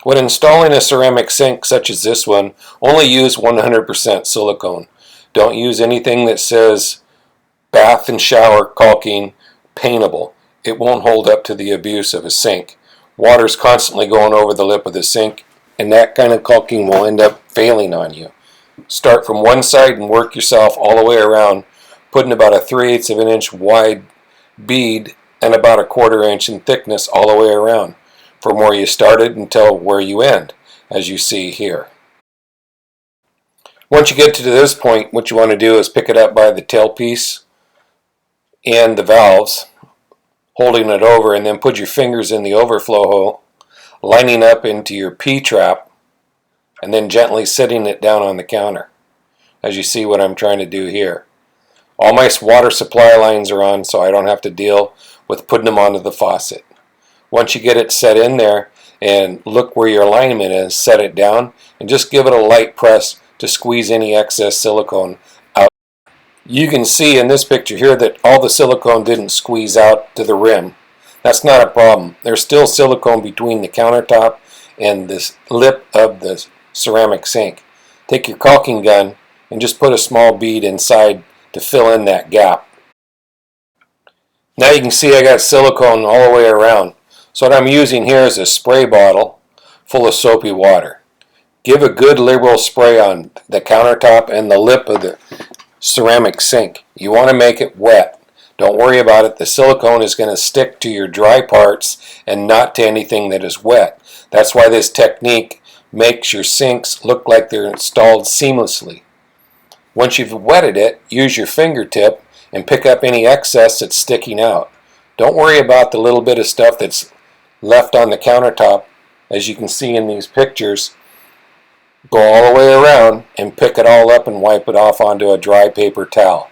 When installing a ceramic sink such as this one, only use 100% silicone. Don't use anything that says bath and shower caulking paintable. It won't hold up to the abuse of a sink. Water's constantly going over the lip of the sink, and that kind of caulking will end up failing on you. Start from one side and work yourself all the way around, putting about a 3/8 of an inch wide bead and about a 1/4 inch in thickness all the way around, from where you started until where you end, as you see here. Once you get to this point, what you want to do is pick it up by the tailpiece and the valves, holding it over, and then put your fingers in the overflow hole, lining up into your P-trap, and then gently sitting it down on the counter, as you see what I'm trying to do here. All my water supply lines are on, so I don't have to deal with putting them onto the faucet. Once you get it set in there and look where your alignment is, set it down and just give it a light press to squeeze any excess silicone out. You can see in this picture here that all the silicone didn't squeeze out to the rim. That's not a problem. There's still silicone between the countertop and this lip of the ceramic sink. Take your caulking gun and just put a small bead inside to fill in that gap. Now you can see I got silicone all the way around. So what I'm using here is a spray bottle full of soapy water. Give a good liberal spray on the countertop and the lip of the ceramic sink. You want to make it wet. Don't worry about it. The silicone is going to stick to your dry parts and not to anything that is wet. That's why this technique makes your sinks look like they're installed seamlessly. Once you've wetted it, use your fingertip and pick up any excess that's sticking out. Don't worry about the little bit of stuff that's left on the countertop. As you can see in these pictures, go all the way around and pick it all up and wipe it off onto a dry paper towel.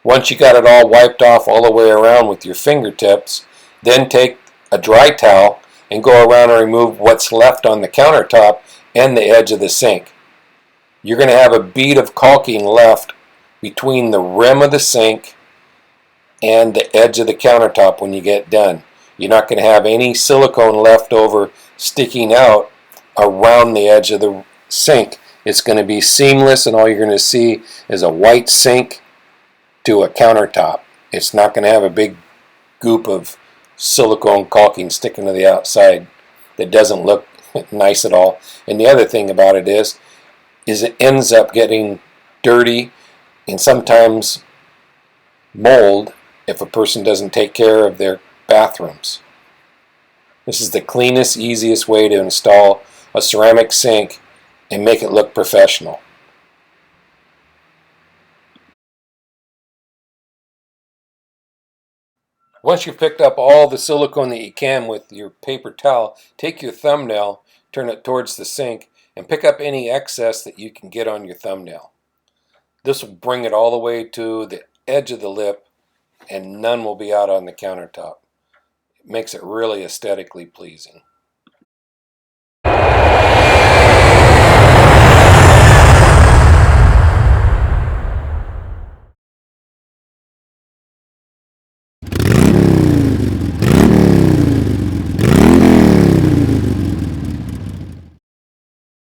Once you got it all wiped off all the way around with your fingertips, then take a dry towel and go around and remove what's left on the countertop and the edge of the sink. You're going to have a bead of caulking left between the rim of the sink and the edge of the countertop when you get done. You're not going to have any silicone left over sticking out around the edge of the sink. It's going to be seamless, and all you're going to see is a white sink to a countertop. It's not going to have a big goop of silicone caulking sticking to the outside that doesn't look nice at all. And the other thing about it is it ends up getting dirty and sometimes mold if a person doesn't take care of their bathrooms. This is the cleanest, easiest way to install a ceramic sink and make it look professional. Once you've picked up all the silicone that you can with your paper towel, take your thumbnail, turn it towards the sink, and pick up any excess that you can get on your thumbnail. This will bring it all the way to the edge of the lip, and none will be out on the countertop. It makes it really aesthetically pleasing.